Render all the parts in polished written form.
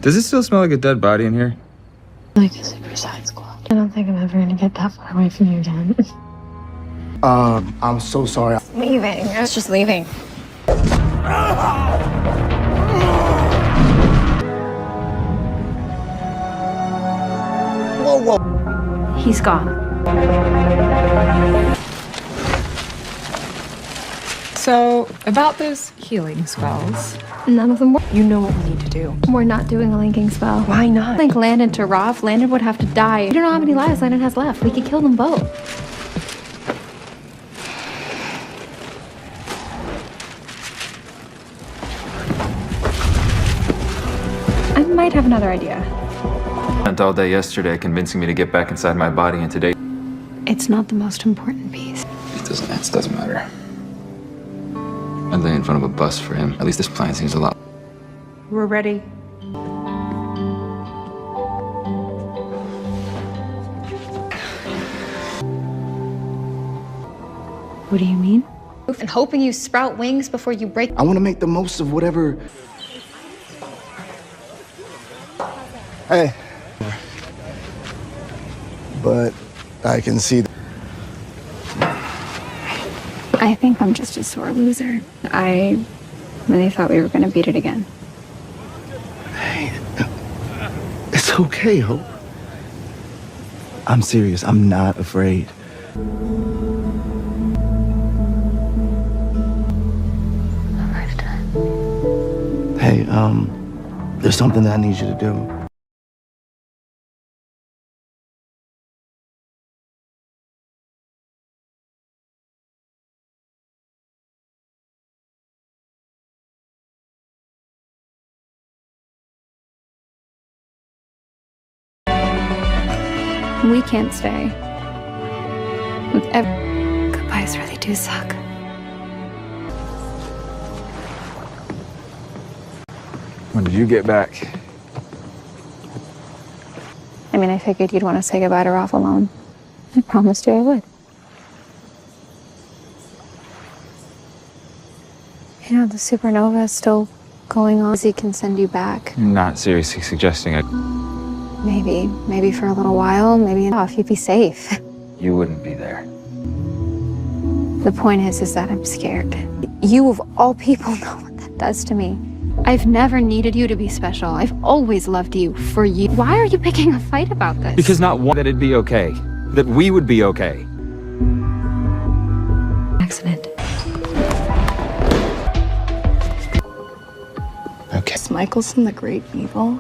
Does it still smell like a dead body in here? Like a Suicide Squad. I don't think I'm ever gonna get that far away from you again. I'm so sorry. Leaving. I was just leaving. Whoa, whoa. He's gone. So, about those healing spells. None of them work. You know what we need to do. We're not doing a linking spell. Why not? Link Landon to Roth. Landon would have to die. We don't know how many lives Landon has left. We could kill them both. I might have another idea. Spent all day yesterday convincing me to get back inside my body, and today It's not the most important piece. it doesn't matter. I lay in front of a bus for him. At least this plan seems a lot. We're ready. What do you mean? And hoping you sprout wings before you break. I want to make the most of whatever. Hey. But I can see. I think I'm just a sore loser. I really thought we were gonna beat it again. Hey, it's okay, Hope. I'm serious. I'm not afraid. A lifetime. Hey, there's something that I need you to do. We can't stay. With goodbyes really do suck. When did you get back? I mean, I figured you'd want to say goodbye to Rolf alone. I promised you I would. You know, the supernova is still going on. He can send you back. I'm not seriously suggesting it. Maybe for a little while, maybe off. You'd be safe. You wouldn't be there. The point is that I'm scared. You of all people know what that does to me. I've never needed you to be special. I've always loved you for you. Why are you picking a fight about this? Because not one, that it'd be okay. That we would be okay. Accident. Okay. Is Mikaelson the great evil?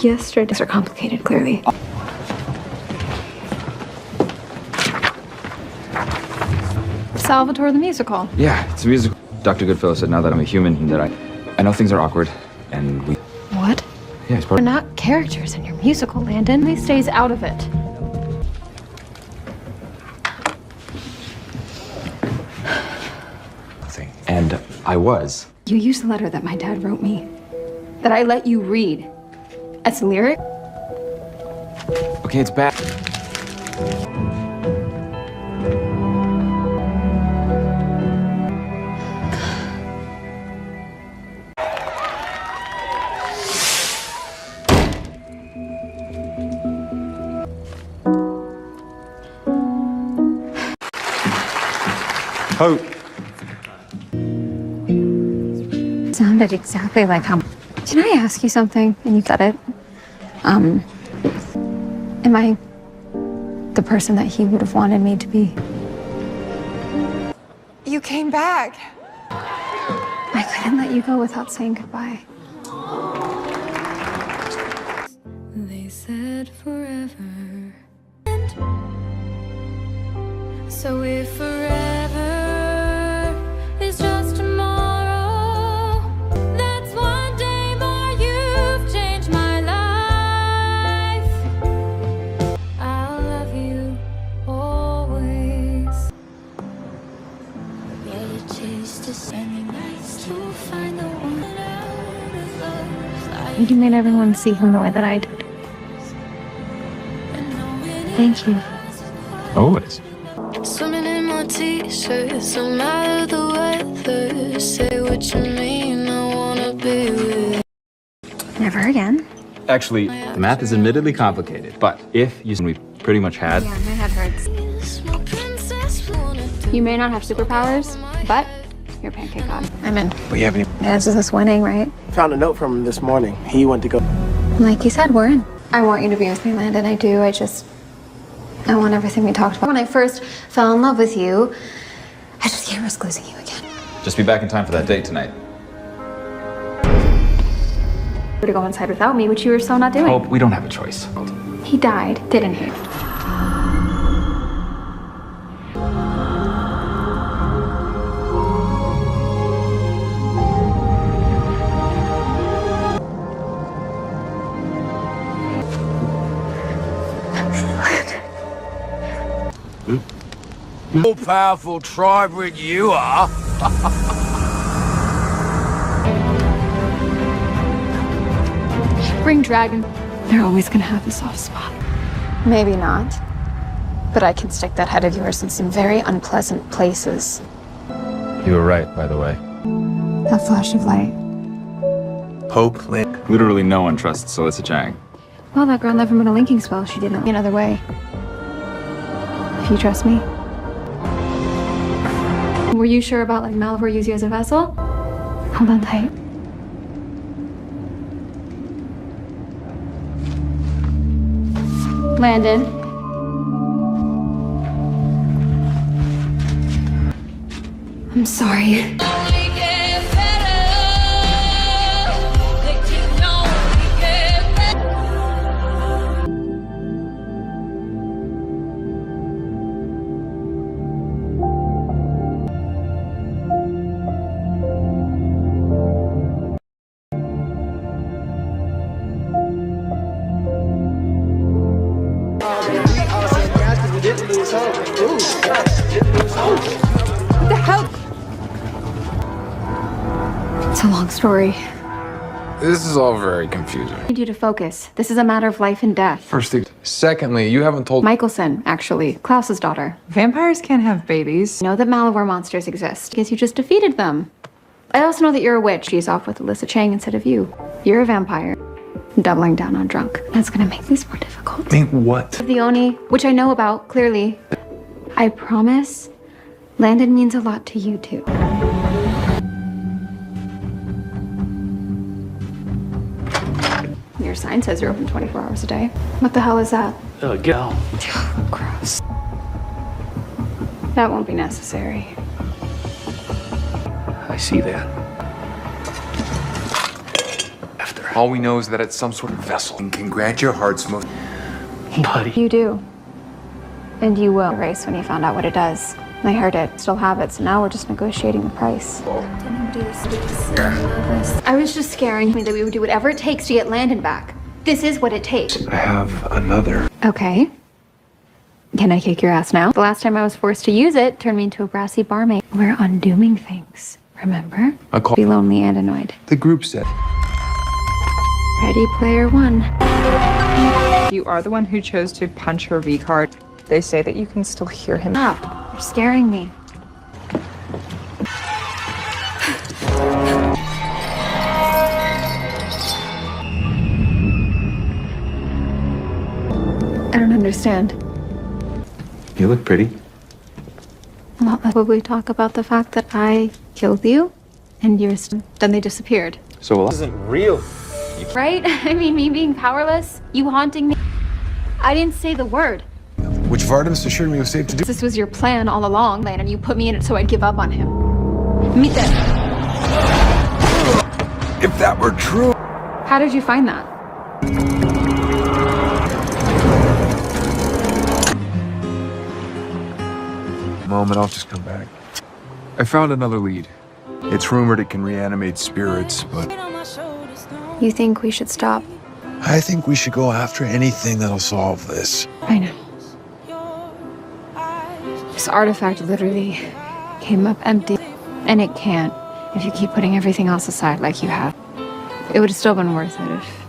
Yesterday's are complicated, clearly. Salvatore the musical. Yeah, it's a musical. Dr. Goodfellow said now that I'm a human that I know things are awkward, and we. What? Yeah, it's part We're not characters in your musical, Landon. He stays out of it. thing. And I was. You used the letter that my dad wrote me, that I let you read, as lyric. Okay, it's bad. Hope. Sounded exactly like how. Can I ask you something? And you said it. Am I the person that he would have wanted me to be? You came back. I couldn't let you go without saying goodbye. They said forever. So if forever is just tomorrow, that's one day more you've changed my life. I'll love you always. Yeah, you chase the sunny nights to find the one out of love. You made everyone see him the way that I did. Thank you. Always. Swimming in my t-shirt, so mad at the weather. Say what you mean, I wanna be with you. Never again. Actually, the math is admittedly complicated, but if you we pretty much had. Yeah, my head hurts. My princess wanna do. You may not have superpowers, but you're a pancake god. I'm in. But you have any? This is us winning, right? Found a note from him this morning. He went to go. Like you said, we're in. I want you to be with me, Landon. I do. I want everything we talked about. When I first fell in love with you, I just can't risk losing you again. Just be back in time for that date tonight. To go inside without me, which you were so not doing. Hope we don't have a choice. He died, didn't he? More powerful tribrid you are. Bring dragon. They're always gonna have a soft spot. Maybe not. But I can stick that head of yours in some very unpleasant places. You were right, by the way. That flash of light. Hope, Lynn. Literally no one trusts Alyssa Chang. Well, that girl never made a linking spell. She did it another way. If you trust me. Were you sure about like Malivore use you as a vessel? Hold on tight. Landon. I'm sorry. What the hell? It's a long story. This is all very confusing. I need you to focus. This is a matter of life and death. First thing. Secondly, you haven't told Mikaelson, actually, Klaus's daughter. Vampires can't have babies. I know that Malivore monsters exist because you just defeated them. I also know that you're a witch. She's off with Alyssa Chang instead of you. You're a vampire. Doubling down on drunk. That's gonna make these more difficult. Think what? The Oni, which I know about, clearly. I promise, Landon means a lot to you too. Your sign says you're open 24 hours a day. What the hell is that? Get out. Gross. That won't be necessary. I see that. After. all we know is that it's some sort of vessel and can grant your heart's most. Buddy. You do. And you will erase when you found out what it does. I heard it. Still have it, so now we're just negotiating the price. I was just scaring me that we would do whatever it takes to get Landon back. This is what it takes. I have another. Okay. Can I kick your ass now? The last time I was forced to use it turned me into a brassy barmaid. We're undoing things, remember? I call Be lonely and annoyed. the group set. Ready, player one. You are the one who chose to punch her V card. They say that you can still hear him. Stop. You're scaring me. I don't understand. You look pretty. Well, probably talk about the fact that I killed you, and then they disappeared. So Isn't real. Right? I mean, me being powerless, you haunting me. I didn't say the word. Which Vardens assured me was safe to do. This was your plan all along, Landon. You put me in it so I'd give up on him. Meet them. If that were true. How did you find that? Moment, I'll just come back. I found another lead. It's rumored it can reanimate spirits, but You think we should stop? I think we should go after anything that'll solve this. I know. This artifact literally came up empty. And it can't if you keep putting everything else aside like you have. It would have still been worth it if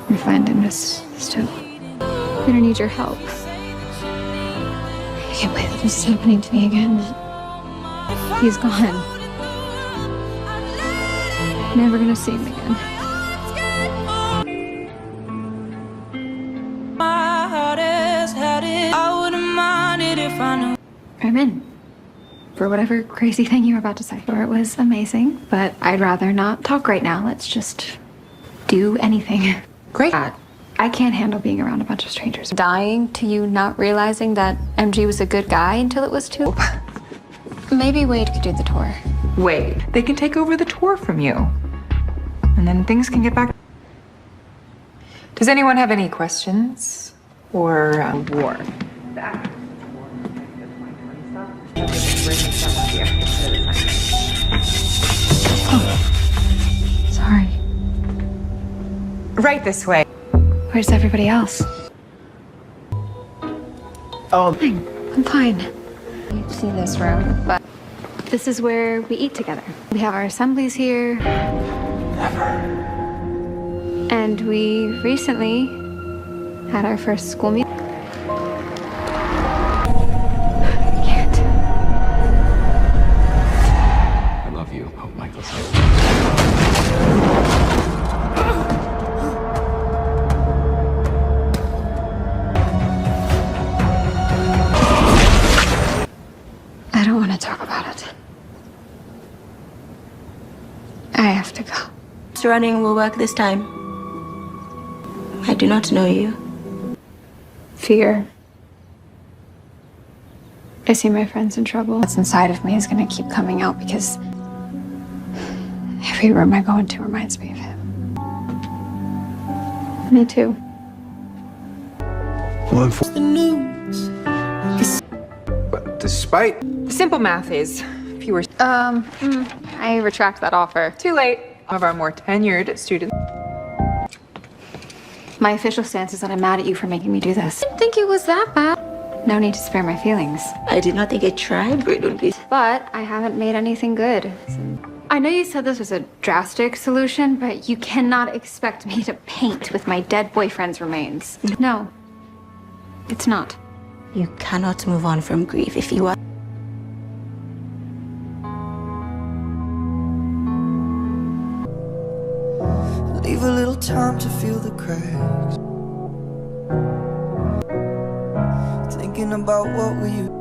we find him just still. gonna need your help. I can't believe that this is happening to me again. He's gone. Never gonna see him again. My heart has had it. I wouldn't mind it if I knew. I'm in. For whatever crazy thing you were about to say. Sure, it was amazing, but I'd rather not talk right now. Let's just do anything. Great. I can't handle being around a bunch of strangers. Dying to you not realizing that MG was a good guy until it was too. Maybe Wade could do the tour. Wait, they can take over the tour from you. And then things can get back. Does anyone have any questions? Or war? Sorry. Right this way. Where's everybody else? Oh, I'm fine. You've seen this room, but this is where we eat together. We have our assemblies here. Never. And we recently had our first school meeting. I can't. I love you, Pope Mikaelson. I don't want to talk about it. I have to go. Running will work this time. I do not know you. Fear. I see my friends in trouble. What's inside of me is going to keep coming out because every room I go into reminds me of him. Me too. But despite Simple math is, if you were I retract that offer. too late, of our more tenured students. My official stance is that I'm mad at you for making me do this. I didn't think it was that bad. No need to spare my feelings. I did not think a tri-breed would be. But I haven't made anything good. I know you said this was a drastic solution, but you cannot expect me to paint with my dead boyfriend's remains. No, it's not. You cannot move on from grief if you are. Leave a little time to feel the cracks. Thinking about what we used.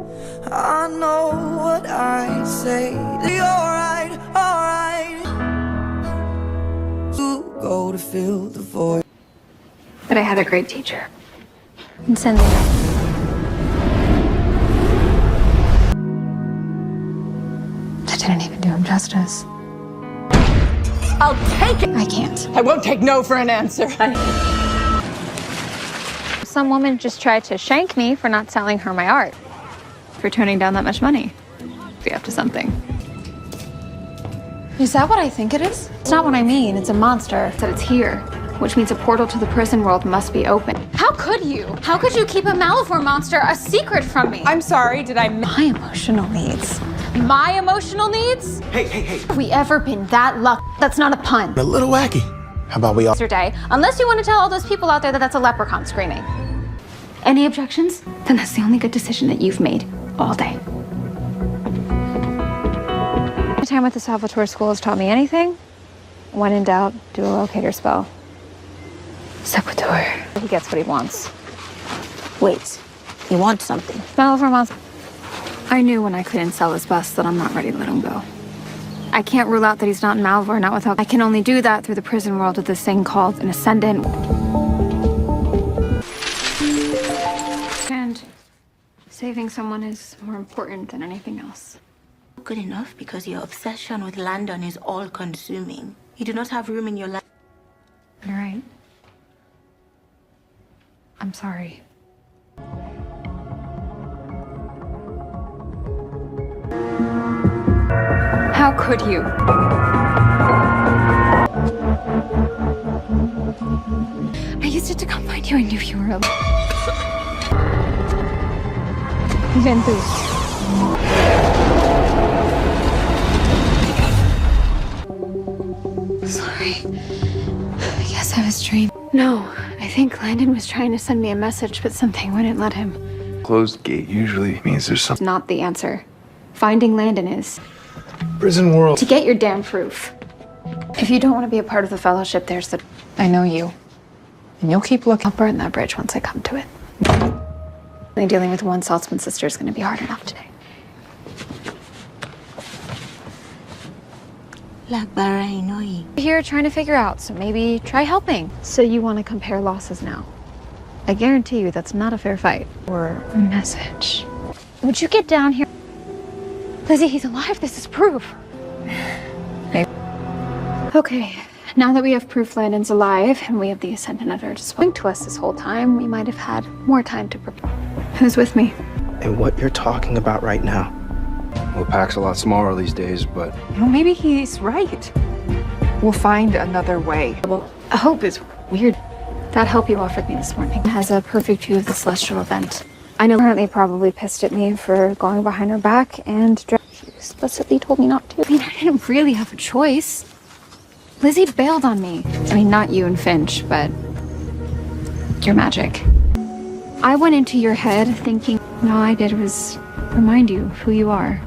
I know what I say. Alright, alright. To go to fill the void. But I had a great teacher. And Cindy. That didn't even do him justice. I'll take it. I can't. I won't take no for an answer. Some woman just tried to shank me for not selling her my art. For turning down that much money. Be up to something. Is that what I think it is? It's not what I mean. It's a monster. That it's here. Which means a portal to the prison world must be open. How could you? How could you keep a Malivore monster a secret from me? I'm sorry, did I My emotional needs. My emotional needs? hey. Have we ever been that lucky? That's not a pun. A little wacky. How about we all... Yesterday, unless you want to tell all those people out there that that's a leprechaun screaming. Any objections? Then that's the only good decision that you've made all day. My time at the Salvatore school has taught me anything. When in doubt, do a locator spell. Salvatore. He gets what he wants. Wait, you want something? Malivore wants. I knew when I couldn't sell his bust that I'm not ready to let him go. I can't rule out that he's not in Malivore, not without. I can only do that through the prison world with this thing called an ascendant. And saving someone is more important than anything else. Good enough because your obsession with Landon is all-consuming. You do not have room in your life. You're right. I'm sorry. How could you? I used it to come find you. I knew you were alive. Ventu. Sorry. I guess I was dreaming. No, I I think Landon was trying to send me a message, but something wouldn't let him. Closed gate usually means there's It's something. not the answer. Finding Landon is. Prison world. To get your damn proof. If you don't want to be a part of the fellowship, there's the. I know you. And you'll keep looking. I'll burn that bridge once I come to it. Only dealing with one Saltzman sister is going to be hard enough today. Here trying to figure out, so maybe try helping. So you want to compare losses now? I guarantee you that's not a fair fight. Or a message. Would you get down here? Lizzie, he's alive. This is proof. Okay, now that we have proof Landon's alive and we have the Ascendant at our disposal to us this whole time, we might have had more time to prepare. Who's with me? And what you're talking about right now. Well, Pack's a lot smaller these days, but You know, maybe he's right. We'll find another way. Well, hope is weird. That help you offered me this morning has a perfect view of the celestial event. I know currently probably pissed at me for going behind her back and she explicitly told me not to. I mean, I didn't really have a choice. Lizzie bailed on me. I mean, not you and Finch, but your magic. I went into your head thinking all I did was remind you of who you are.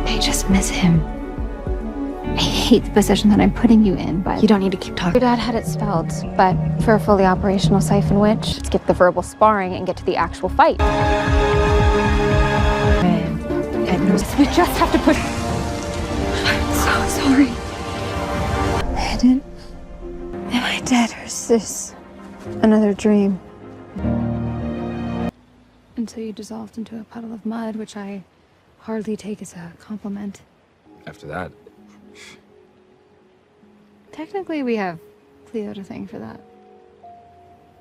I just miss him. I hate the position that I'm putting you in, but you don't need to keep talking. Your dad had it spelled, but for a fully operational Siphon Witch, skip the verbal sparring and get to the actual fight. And We just have to put... I'm so sorry. Landon, am I dead or is this another dream? Until you dissolved into a puddle of mud, which I hardly take as a compliment. after that, Technically, we have Cleo to thank for that.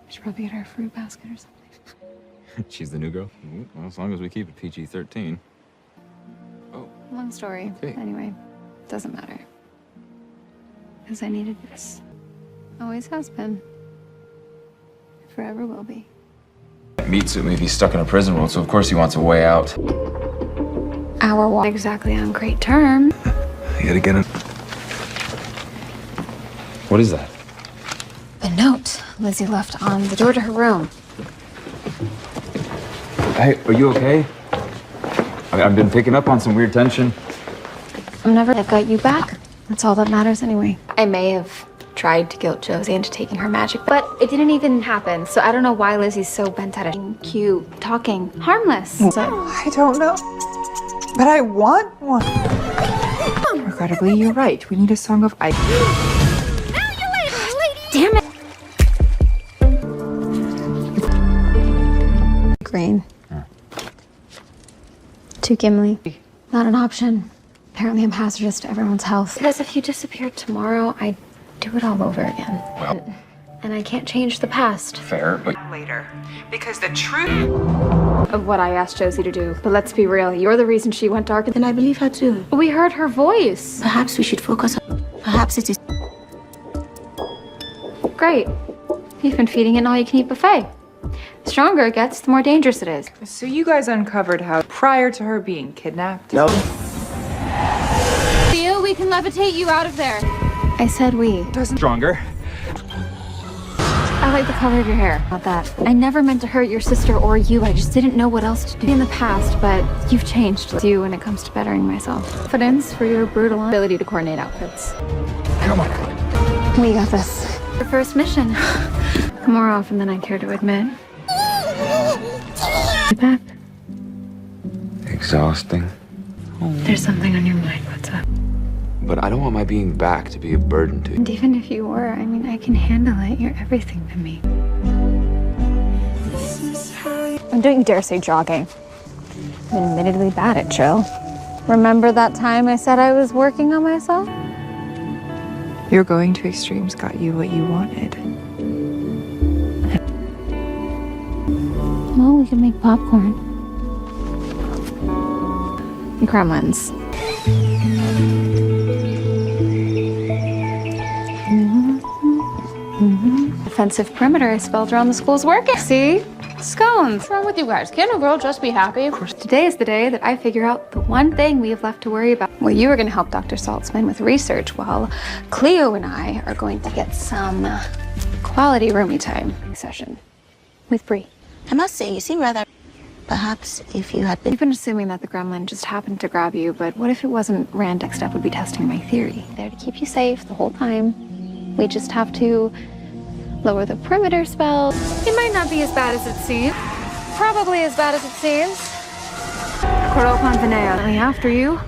We should probably get her a fruit basket or something. she's the new girl. Well, as long as we keep it PG-13. Long story. Okay. Anyway, doesn't matter. Because I needed this. Always has been. Forever will be. Meets it, maybe he's stuck in a prison world, so of course he wants a way out. Our walk exactly on great terms. You gotta get it. What is that? The note Lizzie left on the door to her room. Hey, are you okay? I've been picking up on some weird tension. I'm never. I've got you back. That's all that matters anyway. I may have tried to guilt Josie into taking her magic, but it didn't even happen. So I don't know why Lizzie's so bent at it. Being cute, talking, harmless. So, I don't know. But I want one. Regrettably, you're right. We need a song of ice. damn it. Green. Too Gimli. Not an option. Apparently I'm hazardous to everyone's health. Because if you disappeared tomorrow, I'd do it all over again. Well. And I can't change the past. Fair, but Later. Because the truth Of what I asked Josie to do. But let's be real, you're the reason she went dark. Then I believe her too. We heard her voice. Perhaps we should focus on... Perhaps it is... Great. You've been feeding it an all-you-can-eat buffet. The stronger it gets, the more dangerous it is. So you guys uncovered how, prior to her being kidnapped, No. Theo, we can levitate you out of there. I said we. stronger. I like the color of your hair. Not that. I never meant to hurt your sister or you. I just didn't know what else to do in the past, but you've changed you when it comes to bettering myself. Confidence for your brutal ability to coordinate outfits. Come on. We got this. Your first mission. More often than I care to admit. You back? Exhausting. There's something on your mind. What's up? But I don't want my being back to be a burden to you. And even if you were, I mean, I can handle it. You're everything to me. And don't you dare say jogging. I'm admittedly bad at chill. Remember that time I said I was working on myself? your going to extremes got you what you wanted. Well, we could make popcorn. Gremlins. Defensive perimeter I spelled around the school's working. See? Scones. What's wrong with you guys? Can't a girl just be happy? Of course. Today is the day that I figure out the one thing we have left to worry about. Well, you are going to help Dr. Saltzman with research while Cleo and I are going to get some quality roomie time session with Bree. I must say, you seem rather... Perhaps if you had been... You've been assuming that the gremlin just happened to grab you, but what if it wasn't Rand next step would be testing my theory? There to keep you safe the whole time. We just have to lower the perimeter spell. It might not be as bad as it seems. Probably as bad as it seems. Coropan Vinea, after you.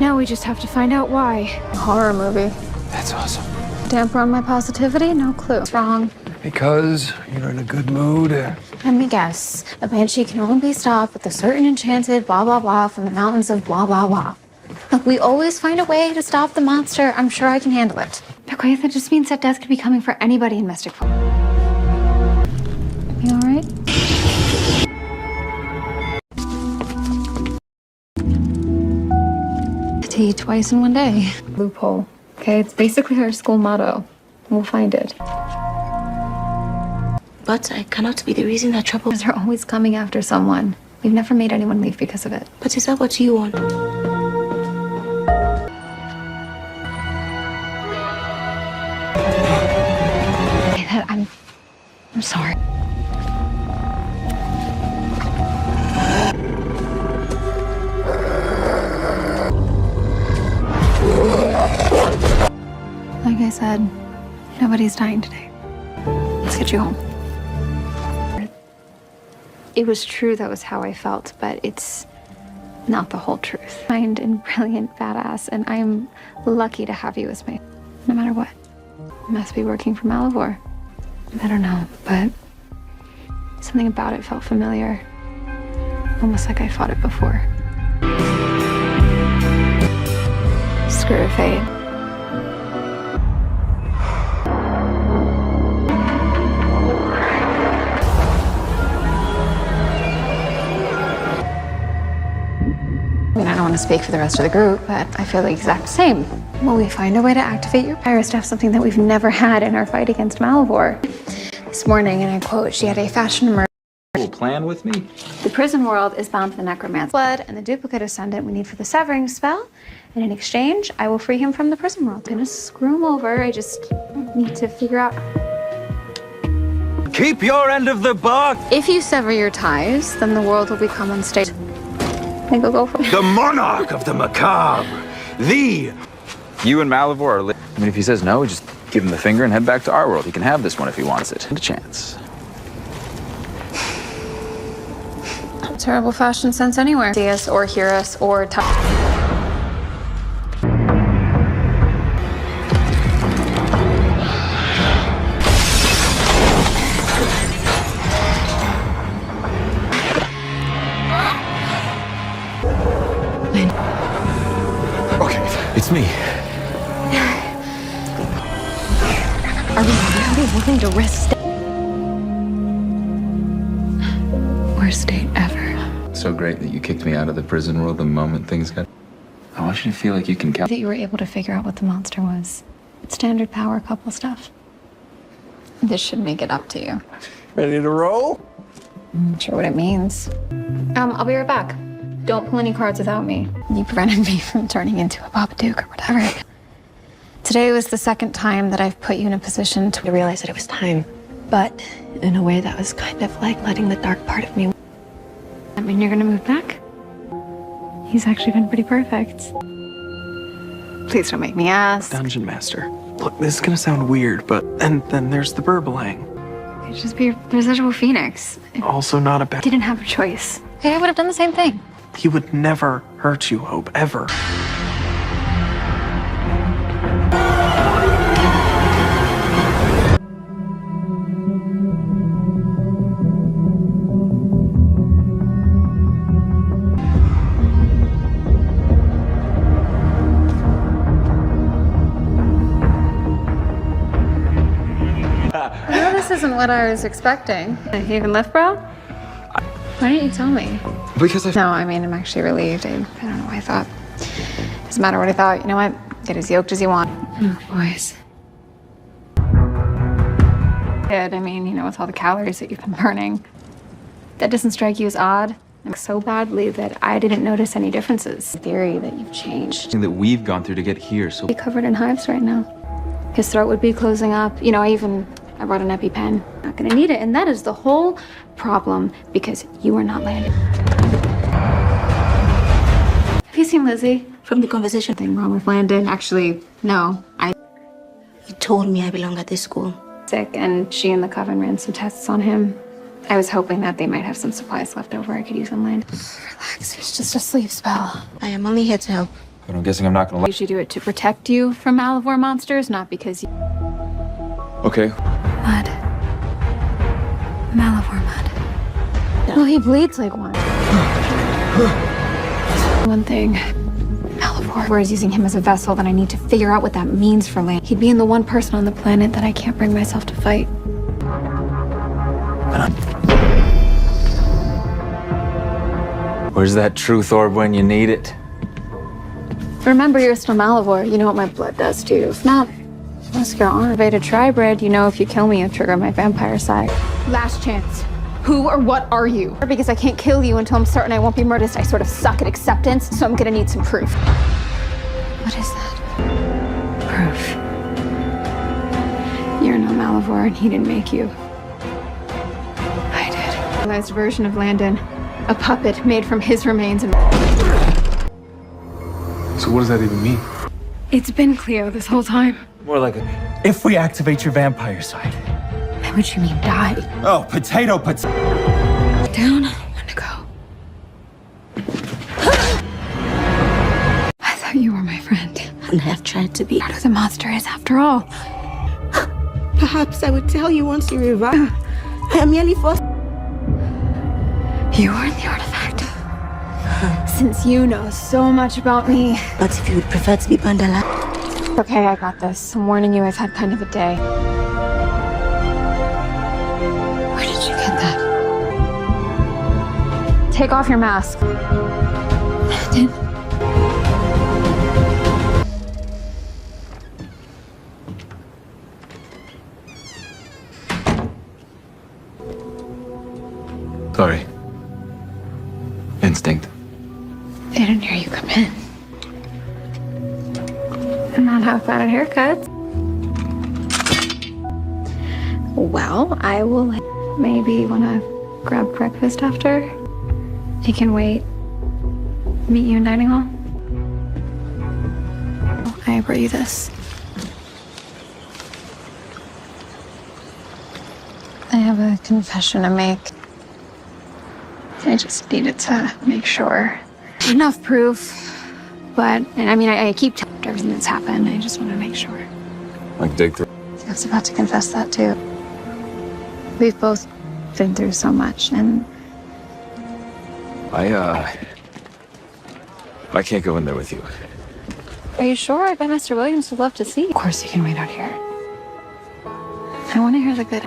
Now we just have to find out why. A horror movie. That's awesome. Damper on my positivity? No clue. What's wrong? Because you're in a good mood. Let me guess. A banshee can only be stopped with a certain enchanted blah blah blah from the mountains of blah blah blah. Look, we always find a way to stop the monster. I'm sure I can handle it. Okay, that just means that death could be coming for anybody in Mystic Falls. You alright? Tea twice in one day. Loophole. Okay, it's basically our school motto. We'll find it. But I cannot be the reason that trouble... They're always coming after someone. We've never made anyone leave because of it. But is that what you want? I'm sorry. Like I said, nobody's dying today. Let's get you home. It was true that was how I felt, but it's not the whole truth. Kind and brilliant badass, and I'm lucky to have you as my... no matter what. It must be working for Malivore. I don't know, but something about it felt familiar. Almost like I fought it before. Screw fate. I mean, I don't want to speak for the rest of the group, but I feel the exact same. Will we find a way to activate your powers to have something that we've never had in our fight against Malivore? This morning, and I quote, she had a fashion emergency. Plan with me? The prison world is bound to the necromancer blood and the duplicate ascendant we need for the severing spell. And in exchange, I will free him from the prison world. I'm gonna screw him over. I just need to figure out. Keep your end of the bargain. If you sever your ties, then the world will become unstable. I think I'll go for it. The monarch of the macabre. The... You and Malivore are I mean, if he says no, we just give him the finger and head back to our world. He can have this one if he wants it. And a chance. Terrible fashion sense anywhere. See us or hear us or touch. Okay, it's me. Are we really willing to risk worst date ever? So great that you kicked me out of the prison world the moment things got... I want you to feel like you can count. That you were able to figure out what the monster was. It's standard power couple stuff. This should make it up to you. Ready to roll? I'm not sure what it means. I'll be right back. Don't pull any cards without me. You prevented me from turning into a Babadook or whatever. Today was the second time that I've put you in a position to realize that it was time. But in a way that was kind of like letting the dark part of me. I mean, you're gonna move back? He's actually been pretty perfect. Please don't make me ask. Dungeon Master. Look, this is gonna sound weird, but and then there's the burbling. It'd just be a residual phoenix. Also not a bad... Didn't have a choice. Okay, I would have done the same thing. He would never hurt you, Hope, ever. Well, this isn't what I was expecting. You even lift, bro? Why didn't you tell me? Because No, I mean, I'm actually relieved. I don't know what I thought. Doesn't matter what I thought. You know what? Get as yoked as you want. Oh, boys. I mean, you know, with all the calories that you've been burning. That doesn't strike you as odd? So badly that I didn't notice any differences. Theory that you've changed. that we've gone through to get here, so... Be covered in hives right now. His throat would be closing up. You know, I brought an EpiPen. Not gonna need it, and that is the whole problem because you are not Landon. Have you seen Lizzie? From the conversation, Nothing wrong with Landon. Actually, no. he told me I belong at this school. Sick, and she and the coven ran some tests on him. I was hoping that they might have some supplies left over I could use on Landon. Relax, it's just a sleep spell. I am only here to help. But I'm guessing I'm not gonna You should do it to protect you from Malivore monsters, not because you... Okay. Mud. Malivore mud. Well, he bleeds like one. One thing. Malivore is using him as a vessel, then I need to figure out what that means for Land. He'd be in the one person on the planet that I can't bring myself to fight. Where's that truth orb when you need it? Remember, you're still Malivore. You know what my blood does to you. If not, unless you're activated tribrid, you know if you kill me, you trigger my vampire side. Last chance. Who or what are you? Because I can't kill you until I'm certain I won't be murdered. I sort of suck at acceptance, so I'm gonna need some proof. What is that? Proof. You're not Malivore, and he didn't make you. I did. A realized version of Landon. A puppet made from his remains and... So what does that even mean? It's been Cleo this whole time. More like if we activate your vampire side. By which you mean die. Oh, potato. Down, when to go. I thought you were my friend. And I have tried to be. Part of the monster is, after all. Perhaps I would tell you once you revive. I am merely forced. You are the artifact. Since you know so much about me. But if you would prefer to be burned alive. Okay, I got this. I'm warning you, I've had kind of a day. Where did you get that? Take off your mask. Landon. Sorry. Instinct. They didn't hear you come in. And not have bad haircuts. Well, I will maybe want to grab breakfast after. He can wait. Meet you in dining hall. I brought you this. I have a confession to make. I just needed to make sure. Enough proof, but, I mean, I keep telling everything that's happened. I just want to make sure. Like dig through. I was about to confess that, too. We've both been through so much, and... I can't go in there with you. Are you sure? I bet Mr. Williams would love to see you. Of course you can wait out here. I want to hear the good...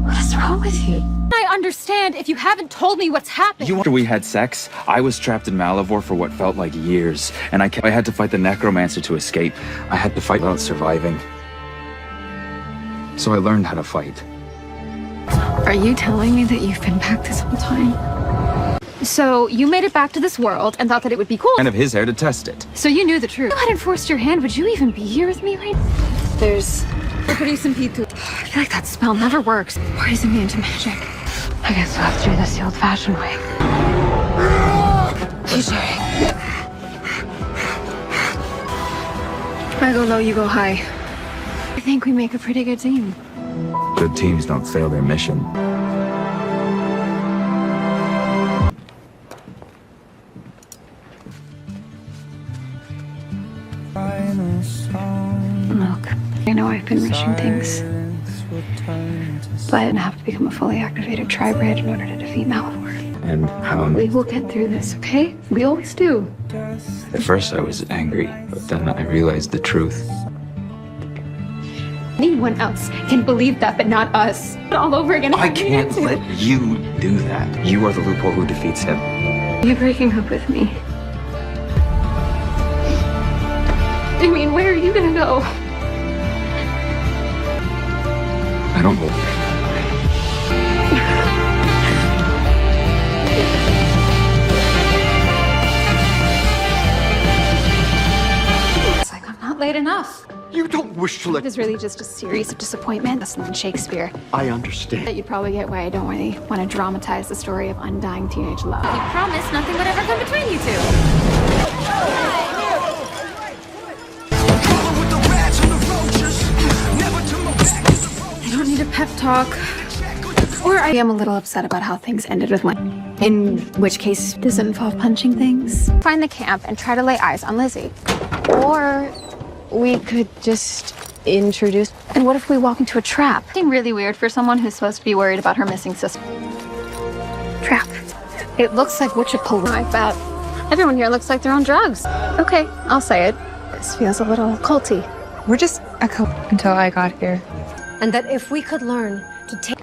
What's wrong with you? I understand if you haven't told me what's happened. After we had sex, I was trapped in Malivore for what felt like years, and I had to fight the necromancer to escape. I had to fight without surviving. So I learned how to fight. Are you telling me that you've been back this whole time? So you made it back to this world and thought that it would be cool. Kind of his hair to test it. So you knew the truth. If you hadn't forced your hand, would you even be here with me right now? There's... I feel like that spell never works. Poison me into magic. I guess we'll have to do this the old-fashioned way. TJ. I go low, you go high. I think we make a pretty good team. Good teams don't fail their mission. Look, I know I've been rushing things, but I have to become a fully activated tribrid in order to defeat Malivore. And We will get through this, okay? We always do. at first I was angry, but then I realized the truth. Anyone else can believe that, but not us. All over again. I can't let you do that. You are the loophole who defeats him. You're breaking up with me. I mean, where are you gonna go? I don't know. played enough. You don't wish to let... It is really just a series of disappointments and Shakespeare. I understand. That you'd probably get why I don't really want to dramatize the story of undying teenage love. You promised nothing would ever come between you two. I don't need a pep talk. Or I am a little upset about how things ended with Lynn. In which case, does it involve punching things? Find the camp and try to lay eyes on Lizzie. Or we could just introduce... And what if we walk into a trap? Seems really weird for someone who's supposed to be worried about her missing sister. Trap. It looks like what you pull like that. Everyone here looks like they're on drugs. Okay, I'll say it. This feels a little culty. We're just a couple until I got here. And that if we could learn to take...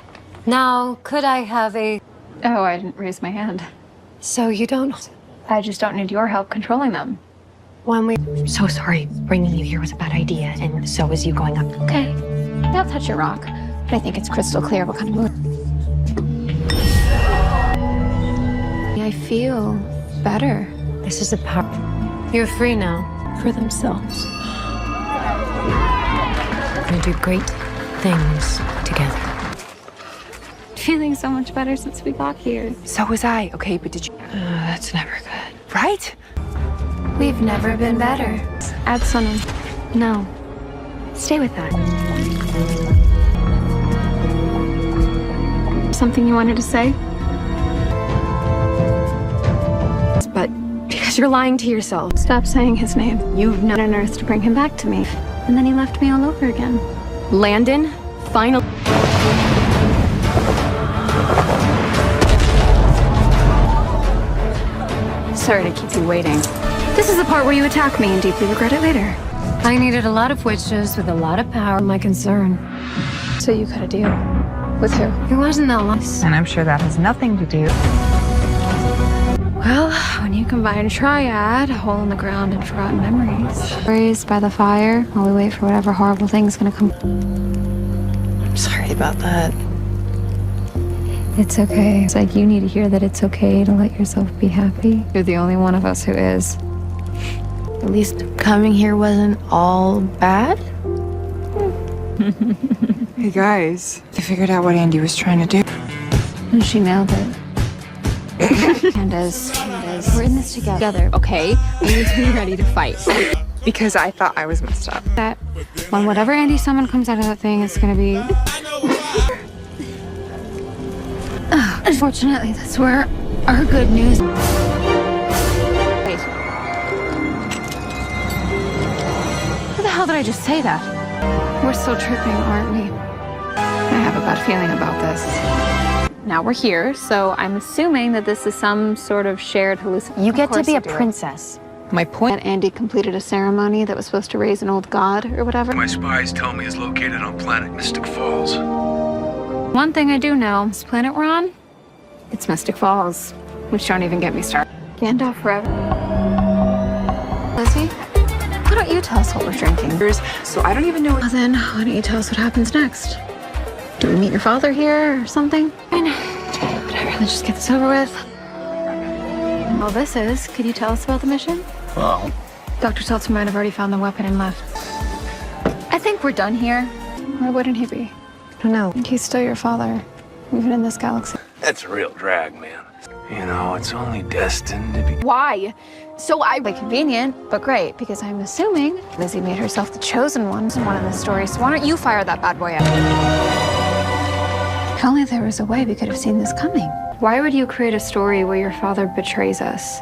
Now, could I have a... Oh, I didn't raise my hand. So you don't... I just don't need your help controlling them. When we... So sorry. Bringing you here was a bad idea, and so was you going up. Okay. I'll touch your rock. But I think it's crystal clear what kind of mood. I feel better. This is a power. You're free now. For themselves. We're gonna do great things together. Feeling so much better since we got here. So was I, okay, but did you... That's never good. Right? We've never been better. Add some. No. Stay with that. Something you wanted to say? But because you're lying to yourself. Stop saying his name. You've known on earth to bring him back to me. And then he left me all over again. Landon, final... Sorry to keep you waiting. This is the part where you attack me and deeply regret it later. I needed a lot of witches with a lot of power, my concern. So you cut a deal. With who? It wasn't that long. And I'm sure that has nothing to do. Well, when you combine triad, hole in the ground, and forgotten memories. Raised by the fire while we wait for whatever horrible thing's gonna come. I'm sorry about that. It's okay. It's like you need to hear that it's okay to let yourself be happy. You're the only one of us who is. At least coming here wasn't all bad. Hey guys, I figured out what Andy was trying to do. And she nailed it. Candace, we're in this together, okay? We need to be ready to fight. Because I thought I was messed up. That when whatever Andy summon comes out of that thing, it's gonna be... Unfortunately, that's where our good news... Wait. How the hell did I just say that? We're still tripping, aren't we? I have a bad feeling about this. Now we're here, so I'm assuming that this is some sort of shared hallucination. You get to be a princess. My point that Andy completed a ceremony that was supposed to raise an old god or whatever. My spies tell me it's located on planet Mystic Falls. One thing I do know, this planet we're on, it's Mystic Falls, which don't even get me started. Gandalf forever. Lizzie, why don't you tell us what we're drinking? So I don't even know... Well then, why don't you tell us what happens next? Do we meet your father here or something? Whatever, let's just get this over with. Well, this is, could you tell us about the mission? Well, Dr. Seltzer might have already found the weapon and left. I think we're done here. Why wouldn't he be? I don't know. He's still your father, even in this galaxy. That's a real drag, man. You know, it's only destined to be... Why? So like convenient, but great, because I'm assuming Lizzie made herself the chosen one in one of the stories. So why don't you fire that bad boy up? If only there was a way we could have seen this coming. Why would you create a story where your father betrays us?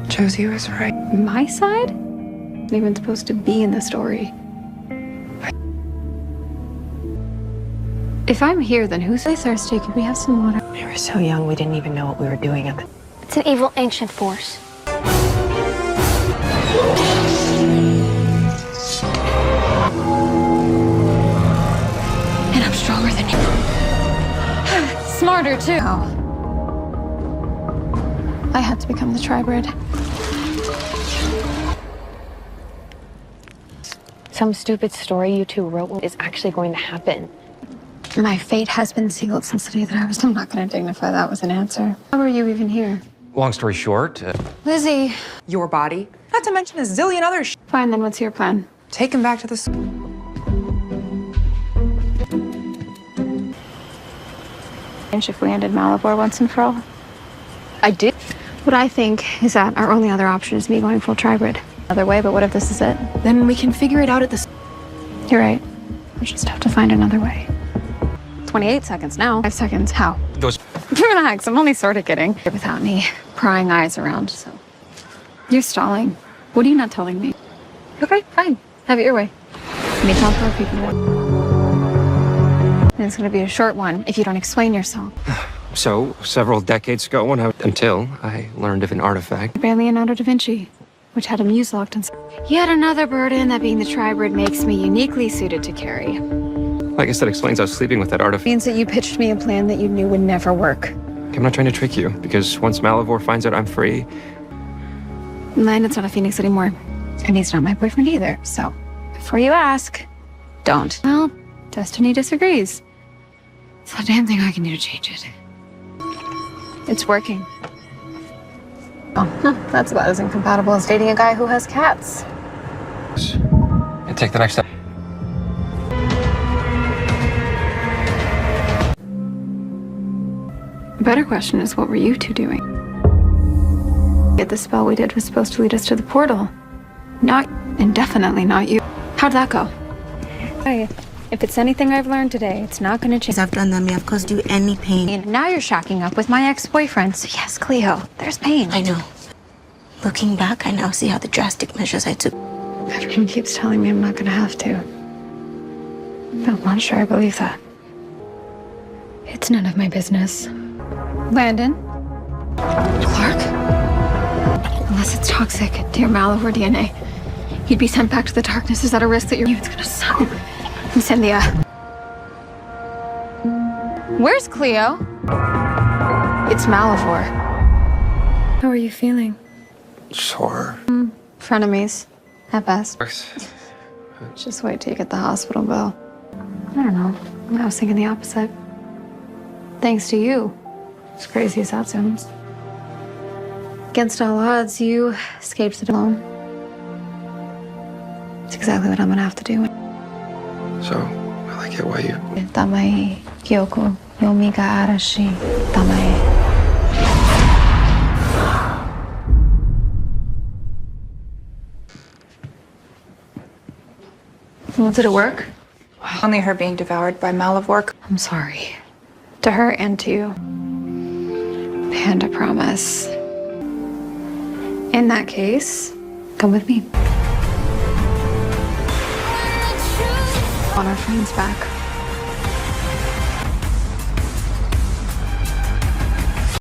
Josie was right. My side? I'm even supposed to be in the story. If I'm here, then who's really thirsty? Could we have some water? We were so young, we didn't even know what we were doing at the... It's an evil ancient force. And I'm stronger than you. Smarter, too. Oh. I had to become the tribrid. Some stupid story you two wrote is actually going to happen. My fate has been sealed since the day that I was... I'm not going to dignify that with an answer. How were you even here? Long story short... Lizzie. Your body? A Not to mention a zillion other Fine, then what's your plan? Take him back to the If we ended Malivore once and for all. I did. What I think is that our only other option is me going full tribrid. Other way, but what if this is it? Then we can figure it out at the... You're right. We'll just have to find another way. 28 seconds now. 5 seconds. How? Those. Relax, I'm only sort of kidding. Without me prying eyes around, so. You're stalling. What are you not telling me? Okay, fine. Have it your way. Me talk for people. And it's gonna be a short one if you don't explain yourself. So, several decades ago, until I learned of an artifact. By Leonardo da Vinci, which had a muse locked inside. Yet another burden that being the tribrid makes me uniquely suited to carry. I guess that explains how sleeping with that artifact. Means that you pitched me a plan that you knew would never work. I'm not trying to trick you, because once Malivore finds out I'm free... Landon's not a Phoenix anymore. And he's not my boyfriend either, so... Before you ask, don't. Well, destiny disagrees. It's a damn thing I can do to change it. It's working. Oh, that's about as incompatible as dating a guy who has cats. And take the next step. The better question is, what were you two doing? Yet the spell we did was supposed to lead us to the portal. Not, and definitely not you. How'd that go? Hey, if it's anything I've learned today, it's not gonna change. I've done them, I've caused you any pain. And now you're shacking up with my ex-boyfriend, so yes, Cleo, there's pain. I know. Looking back, I now see how the drastic measures I took. Everyone keeps telling me I'm not gonna have to. But I'm not sure I believe that. It's none of my business. Landon? Clark? Unless it's toxic to your Malivore DNA, he'd be sent back to the darkness. Is that a risk that it's gonna suck? And Cynthia. Where's Cleo? It's Malivore. How are you feeling? Sore. Frenemies, at best. Just wait till you get the hospital bill. I don't know. I was thinking the opposite. Thanks to you. As crazy as that sounds. Against all odds, you escaped the alone. It's exactly what I'm gonna have to do. So, I get why you... Tamae, Kyoko, Yomi ga arashi, tamae. Well, did it work? Only her being devoured by Malivore. I'm sorry. To her and to you. And I promise. In that case, come with me. Want our friends back.